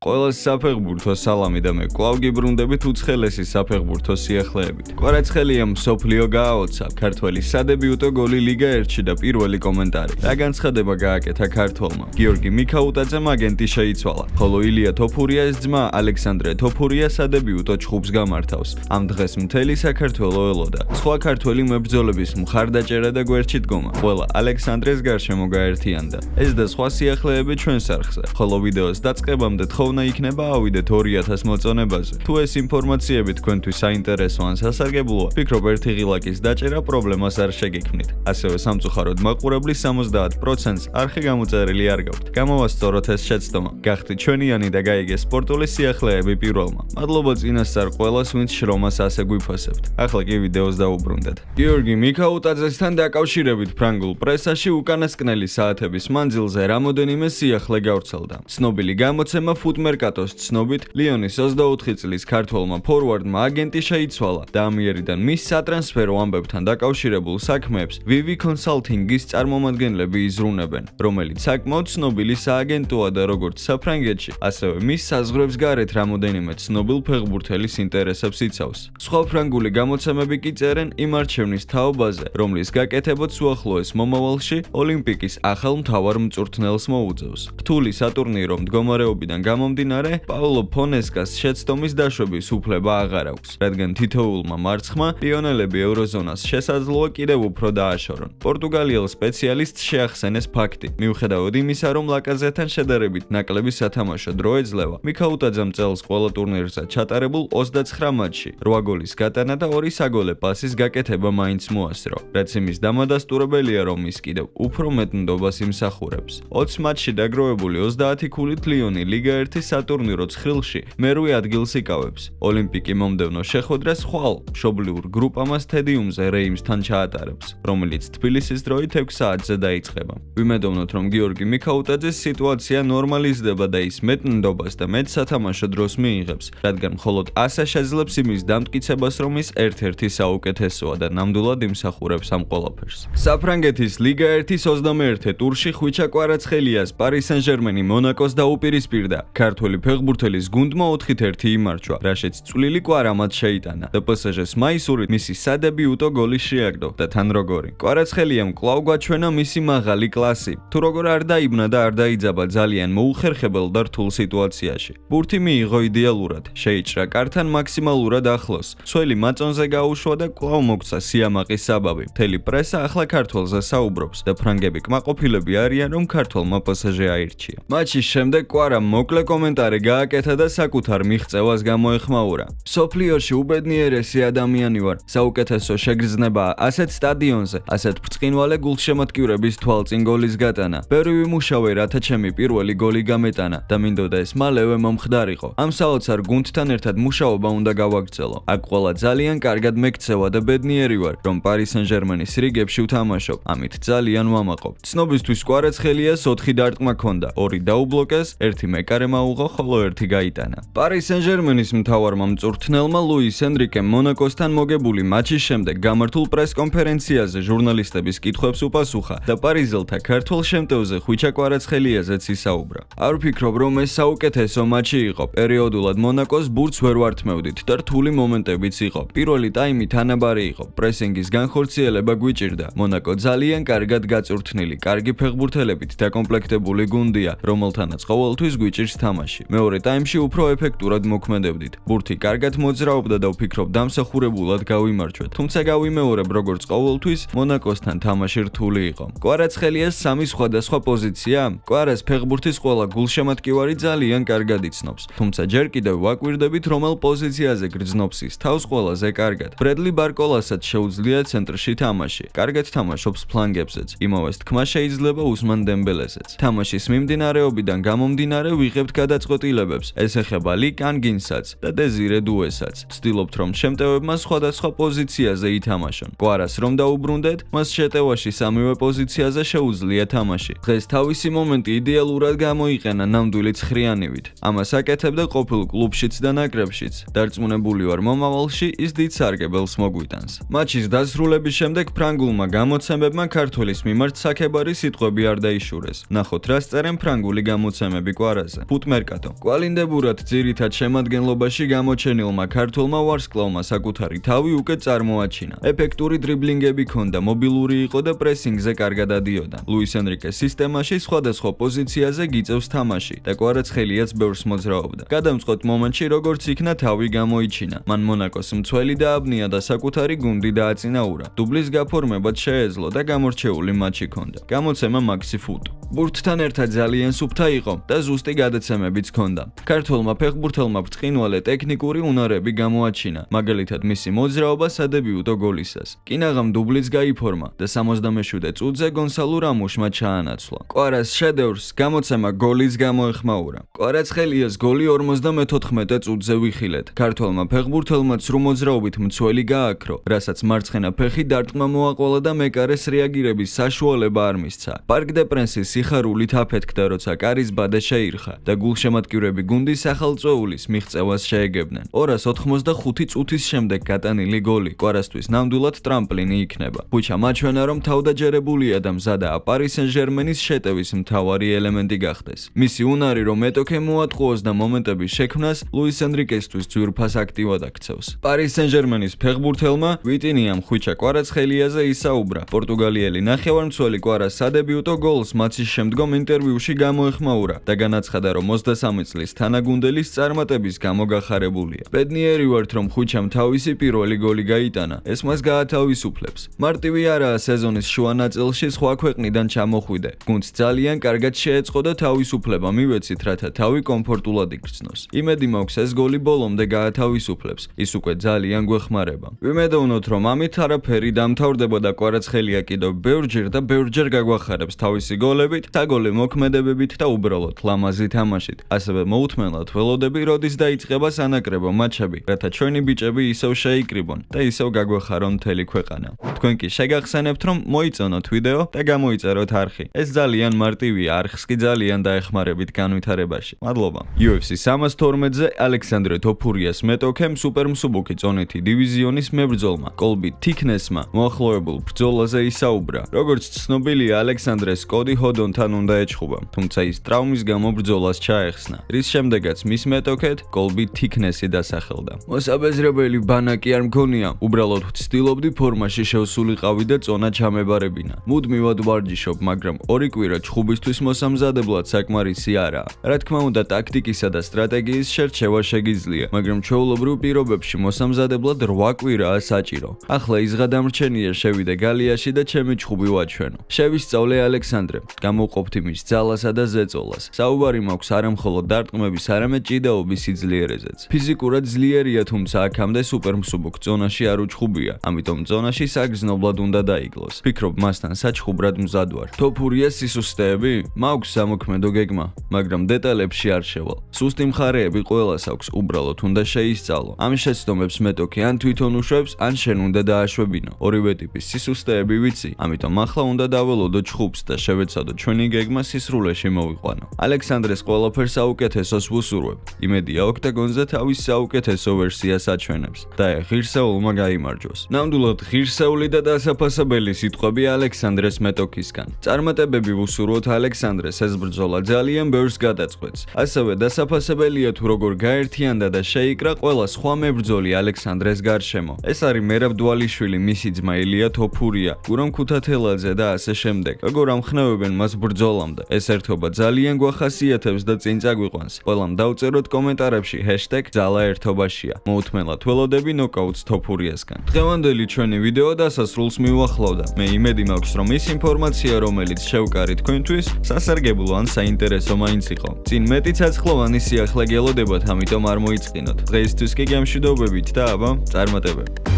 ყველას საფეხბურთო სალამი და მე კვლავ გიბრუნდებით უცხელესი საფეხბურთო სიახლეებით. კვარაცხელია მსოფლიო გააოცა, ქართველი სადებიუტო გოლი ლიგა 1-ში და პირველი კომენტარი. რა განცხადება გააკეთა ქართველმა? გიორგი მიქაუტაძემ აგენტი შეიცვალა, ხოლო ილია თოფურიას ძმა ალექსანდრე თოფურია სადებიუტო ჩხუბს გამართავს. ამ დღეს მთელი საქართველო ელოდა. სხვა ქართველი მებრძოლების მხარდაჭერა და გვერდში დგომა ყველა ალექსანდრეს გარშემო გაერთიანდა. ეს და სხვა სიახლეები ჩვენს არხზე, ხოლო ვიდეოს დაწყებამდე თხოვნა იქნება ავიდეთ 2000 მოწონებაზე. თუ ეს ინფორმაციები თქვენთვის საინტერესო ან სასარგებლოა, ვფიქრობ ერთი ღილაკის დაჭერა პრობლემას არ შეგექმნით. ასევე სამწუხაროდ მაყურებლის 70%-ს არხი გამოწერილი არ გაქვთ. გამოვასწოროთ ეს შეცდომა. გახდით ჩვენიანი და გაიგეს სპორტული სიახლეები პირველმა. მადლობა წინასწარ ყველას, ვინც შრომას ასე გვიფასებთ. ახლა კი ვიდეოს დაუბრუნდეთ. გიორგი მიქაუტაძესთან დაკავშირებით ფრანგულ პრესაში უკანასკნელი საათების მანძილზე რამოდენიმე სიახლე გავრცელდა. ცნობილი გამოცემა Footmercato-ს ცნობით, ლიონის 24 წლის ქართველმა ფორვარდმა აგენტი შეიცვალა და ამიერიდან მის სატრანსფერო ამბებთან დაკავშირებულ საქმეებს VV Consulting-ის წარმომადგენლები იზრუნებენ, რომელიც საკმაოდ ცნობილი სააგენტოა და როგორც საფრანგეთში, ასევე მის საზღვრებს გარეთ რამოდენიმე ცნობილ ფეხბურთელის ინტერესებს იცავს. სხვა ფრანგული გამოცემები კი წერენ იმ არჩევნის თაობაზე, რომლის გაკეთებაც უახლოეს მომავალში ოლიმპიკის ახალ მთავარ მწვრთნელს მოუწევს. რთული სატურნირო მდგომარეობიდან გამომდინარე, პაულო ფონესკას შეცდომის დაშვების უფლება აღარ აქვს, რადგან თითოეულმა მარცხმა ლიონელები ევროზონას შესაძლოა კიდევ უფრო დააშორონ. პორტუგალიელ სპეციალისტს შეახსენეს ფაქტი, მიუხედავად იმისა, რომ ლაკაზეტთან შედარებით ნაკლები სათამაშო დრო ეძლევა, მიქაუტაძემ წელს ყველა ტურნირზე ჩატარებულ 29 მატჩში 8 გოლის გატანა და 2 საგოლე პასის გაკეთება მაინც მოასწრო, რაც იმის დამადასტურებელია, რომ ის კიდევ უფრო მეტ ნდობას იმსახურებს. 20 მატჩში დაგროვებული 30 ქულით ლიონი ლიგა 1-ის სატურნირო ცხრილში მერვე ადგილს იკავებს. ოლიმპიკი მომდევნო შეხვედრას ხვალ მშობლიურ გრუპამას სტადიუმზე რეიმსთან ჩაატარებს, რომელიც თბილისის დროით 6 საათზე დაიწყება. ვიმედოვნოთ, რომ გიორგი მიქაუტაძეს სიტუაცია ნორმალიზდება და ის მეტ ნდობას და მეტ სათამაშო დროს მიიღებს, რადგან მხოლოდ ასე შეძლებს იმის დამტკიცებას, რომ ის ერთ-ერთი საუკეთესოა და ნამდვილად იმსახურებს ამ ყველაფერს. საფრანგეთის ლიგა 1-ის 21 ტურში ხვიჩა კვარაცხელიას Paris Saint-Germain მონაკოს დაუპირისპირდა. ქართველი ფეხბურთელის გუნდმა 4-1 იმარჯვა, რაშიც წვლილი კვარამაც შეიტანა და PSG-ს მაისურით მისი სადებიუტო გოლი შეაგდო და თან როგორი. კვარაცხელიამ კვლავ გვაჩვენა მისი მაღალი კლასი. თუ როგორ არ დაიბნა და არ დაიძაბა ძალიან მოუხერხებელ და რთულ სიტუაციაში. ბურთი მიიღო იდეალურად, შეიჭრა კართან მაქსიმალურად ახლოს. ცველი მაწონზე გაუშვა და კვლავ მოგცა სიამაყის საბაბი. მთელი პრესა ახლა ქართველზე საუბრობს და ფრანგები კმაყოფილები არიან, რომ ქართველმა PSG აირჩია. მატჩის შემდეგ კვარამ მოკლე კომენტარი გააკეთა და საკუთარ მიღწევას გამოეხმაურა. სოფლიოში უბედნიერესი ადამიანი ვარ. საუკეთესო შეგრძნებაა ასეთ სტადიონზე, ასეთ ბრწყინვალე გულშემატკივრების თვალწინ გოლის გატანა. ბევრი ვიმუშავე, რათა ჩემი პირველი გოლი გამეტანა და მინდოდა ეს მალევე მომხდარიყო. ამ საოცარ გუნდთან ერთად მუშაობა უნდა გავაგრძელო. აქ ყველა ძალიან კარგად მეკცევა და ბედნიერი ვარ, რომ Paris Saint-Germain-ის რიგებში ვთამაშობ. ამით ძალიან ვამაყობ. ცნობისთვის კვარაცხელიას 4 დარტყმა ჰქონდა, 2 დაუბლოკეს, 1 მეკარე მაუღო, ხოლო 1 გაიტანა. Paris Saint-Germain-ის მთავარმა მწვრთნელმა ლუის ენრიკემ მონაკოსთან მოგებული მატჩის შემდეგ გამართულ პრეს-კონფერენციაზე ჟურნალისტების კითხვებს უპასუხა და პარიზელთა ქართველ შემტევზე ხვიჩა კვარაცხელიაზეც ისაუბრა. არ ვფიქრობ, რომ ეს საუკეთესო მატჩი იყო. პერიოდულად მონაკოს ბურთს ვერ ვართმევდით და რთული მომენტებიც იყო. პირველი ტაიმი თანაბარი იყო. პრესინგის განხორციელება გვიჭირდა. მონაკო ძალიან კარგად გაწვრთნილი, კარგი ფეხბურთელებით დაკომპლექტებული გუნდია, რომელთანაც ყოველთვის გვიჭირს თამაში. მეორე ტაიმში უფრო ეფექტურად მოქმედებდით. ბურთი კარგად მოძრაობდა და ვფიქრობ დამსახურებულად გავიმარჯვეთ. თუმცა გავიმეორებ, როგორც ყოველთვის, მონაკოსთან თამაში რთული იყო. კვარაცხელიას 3 სხვადასხვა პოზიცია? კვარას ფეხბურთის ყველა გულშემატკივარი ძალიან კარგად იცნობს. თუმცა ჯერ კიდევ ვაკვირდებით, რომელ პოზიციაზე გრძნობს ის თავს ყველაზე კარგად. ბრედლი ბარკოლასაც შეუძლია ცენტრში თამაში. კარგად თამაშობს ფლანგებზეც. იმავეს თქმა შეიძლება უსმან დემბელესეც. თამაშის მიმდინარეობიდან გამომდინარე ვიღებთ გადაწყვეტილებებს. ეს ეხება ლი კანგინსაც და დეზირე დუესაც. ვცდილობთ, რომ შემტევებმა სხვადასხვა პოზიციაზე ითამაშონ. კვარას რომ დაუბრუნდეთ, მას შეტევაში სამივე პოზიციაზე შეუძლია თამაში. დღეს თავისი მომენტი იდეალურად გამოიყენა ნამდვილი ცხრიანივით. ამას აკეთებდა ყოფილ კლუბშიც და ნაკრებშიც. დარწმუნებული ვარ, მომავალში ის დიდ სარგებელს მოგვიტანს. მატჩის დასრულების შემდეგ ფრანგულმა გამოცემებმა ქართველის მიმართ საქებარი სიტყვები არ დაიშურეს. ნახოთ, რას წერენ ფრანგული გამოცემები კვარაზე. Footmercato მერკატო. კვალინდებურად ძირითად შემადგენლობაში გამოჩენილმა ქართველმა ვარსკვლავმა საკუთარი თავი უკვე წარმოაჩინა. ეფექტური დრიბლინგები ჰქონდა, მობილური იყო და პრესინგზე კარგად ადიოდა. ლუის ენრიკეს სისტემაში სხვადასხვა პოზიციაზე გიწევს თამაში და კვარაცხელიაც ბევრს მოძრაობდა. გადამწყვეტ მომენტში როგორც იქნა თავი გამოიჩინა. მან მონაკოს მცველი დააბნია და საკუთარი გუნდი დააწინაურა. დუბლის გაფორმებად შეეძლო და გამორჩეული მატჩი ჰქონდა. გამოცემა მაქსი ფუტ. ბურთთან ერთად ძალიან სუფთა იყო და ზუსტი გადაცემებიც ჰქონდა. ქართველმა ფეხბურთელმა ბრწყინვალე ტექნიკური უნარები გამოაჩინა, მაგალითად მისი მოძრაობა სადებიუტო გოლისას. კინაღამ დუბლიც გაიფორმა და 77 წუთზე გონსალო რამუშმა ჩაანაცვლა. კვარას შედევრს გამოცემა გოლიც გამოეხმაურა. კვარაცხელიას გოლი 54 წუთზე ვიხილეთ. ქართველმა ფეხბურთელმა ცრუ მოძრაობით მცველი გააქრო, რასაც მარცხენა ფეხი დარტყმა მოაყოლა და მეკარეს რეაგირების საშუალება არ მისცა. პარკ დე პრენსის სიხარულით აფეთქდა, როცა კარის ბადე შეირხა და გულშემატკივრები გუნდის სახელწვეულის მიღწევას შეეგებნენ. 285 წუთის შემდეგ გატანილი გოლი კვარასთვის ნამდვილად ტრამპლინი იქნება. ხუჩა მაჩვენა, რომ თავდაჯერებულია და მზადაა პარი სენ-ჟერმენის შეტევის მთავარი ელემენტი გახდეს. მისი უნარი, რომ მეტოქე მოატყუოს და მომენტების შექმნას ლუის ენრიკესთვის ძვირფას აქტივად აქცევს. პარი სენ-ჟერმენის ფეხბურთელმა ვიტინიამ ხუჩა კვარაცხელიაზე ისაუბრა. პორტუგალიელი ნახევარმცველი კვარას სადებიუტო გოლს მატჩის შემდგომ ინტერვიუში გამოეხმაურა და განაცხადა, რომ 23 წლის თანაგუნდელის წარმატების გამო გახარებულია. ბედნიერი ვართ, რომ ხუჩამ თავისი პირველი გოლი გაიტანა. ეს მას გაათავისუფლებს. მარტივი არაა სეზონის შუა ნაწილში სხვა ქვეყნიდან ჩამოხვიდე. გუნდს ძალიან კარგად შეეწყო და თავისუფლება მივეცით, რათა თავი კომფორტულად იგრძნოს. იმედი მაქვს, ეს გოლი ბოლომდე გაათავისუფლებს. ის უკვე ძალიან გვეხმარება. ვიმედოვნოთ, რომ ამით არაფერი დამთავრდება და კვარაცხელია კიდევ ბევრჯერ და ბევრჯერ გაგვახარებს თავისი გოლებით, თაგოლე მოქმედებებით და უბრალოდ ლამაზი თამაშით. ასევე მოუთმენლად ველოდები, როდის დაიწყება სანაკრებო მატჩები, რათა ჩვენი ბიჭები ისევ შეიკრიბონ და ისევ გაგვეხარონ მთელი ქვეყანა. თქვენ კი შეგახსენებთ, რომ მოიწონოთ ვიდეო და გამოიწეროთ არხი. ეს ძალიან მარტივია, არხს კი ძალიან დაეხმარებით განვითარებაში. მადლობა. UFC 312-ზე ალექსანდრე თოფურიას მეტოქემ სუპერმსუბუქი წონითი დივიზიონის მებრძოლმა კოლბი თიქნესმა მოახლოებულ ბრძოლაზე ისაუბრა. როგორც ცნობილია, ალექსანდრეს კოდი ჰოდონთან უნდა ეჩხუბა, თუმცა ის ტრავმის გამო ბრძოლას ჩაეხსნა, რის შემდეგაც მის მეტოქედ კოლბი თიქნესი დასახელდა. მოსაბეზრებელი ბანაკი არ მქონია, უბრალოდ ვცდილობდი ფორმაში შევსულიყავი და წონა ჩამებარებინა. მუდმივად ვარჯიშობ, მაგრამ 2 კვირა ჩხუბისთვის მოსამზადებლად საკმარისი არაა. რა თქმა უნდა, ტაქტიკისა და სტრატეგიის შერჩევა შეგიძლია, მაგრამ ჩვეულებრივ პირობებში მოსამზადებლად 8 კვირაა საჭირო. ახლა ის გადამრჩენია შევიდე გალიაში და ჩემი ჩხუბი ვაჩვენო. შევისწავლე ალექსანდრე, გამოვყოფთი მის ძალასა და ზეწოლას. საუბარი მაქვს არა მხოლოდ დარტყმების, არამედ ჭიდაობის სიძლიერეზეც. ფიზიკურად ძლიერია, თუმცა აქამდე სუპერმსუბუქ ზონაში არ უჩხუბია, ამიტომ ზონაში საგრძნობლად უნდა დაიგლოს. ფიქრობ, მასთან საჩხუბრად მზად ვარ. თოფურიას სისუსტეები? მაქვს სამოქმედო გეგმა, მაგრამ დეტალებში არ შევალ. სუსტი მხარეები ყველას აქვს, უბრალოდ უნდა შეისწავლო. ამ შეცდომებს მეტოქე ან თვითონ უშვებს, ან შენ უნდა დააშვებინო. ორივე ტიპის სისუსტეები ვიცი, ამიტომ ახლა უნდა დაველოდო ჩხუბს და შევეცადო ჩვენი გეგმა სისრულეში მოვიყვანო. ალექსანდრეს ყველაფერს საუკეთესოს ვუსურვებ. იმედია ოქტაგონზე თავის საუკეთესო ვერსიას აჩვენებს და ღირსეულმა გაიმარჯვოს. ნამდვილად ღირსეული და დასაფასებელი სიტყვები ალექსანდრეს მეტოქისგან. წარმატებები ვუსურვოთ ალექსანდრეს, ეს ბრძოლა ძალიან ბევრს გადაწყვეტს. ასევე დასაფასებელია თუ როგორ გაერთიანდა და შეიკრა ყველა სხვა მებრძოლი ალექსანდრეს გარშემო. ეს არის მერაბ დვალიშვილი, მისი ძმა ილია თოფურია, გურამ ქუთათელაძე და ასე შემდეგ. როგორ ამხნევებენ მას ბრძოლამდე. ეს ერთობა ძალიან გვახასიათებს და წინ წაგვიყვანს. ყველამ დავწეროთ კომენტარებში #ძალა ერთობაშია. მოუთმენლად ველოდები ნოკაუტს თოფურიასგან. დღევანდელი ჩვენი ვიდეო დასასრულს მივახლოვდა. მე იმედი მაქვს, რომ ის ინფორმაცია, რომელიც შევკარით თქვენთვის, სასარგებლო ან საინტერესო მაინც იყო. წინ მეტი ცაცხლოვანი სიახლე გელოდებათ, ამიტომ არ მოიწყინოთ. დღეისთვის კი გამშვიდობებით და აბა, წარმატებები.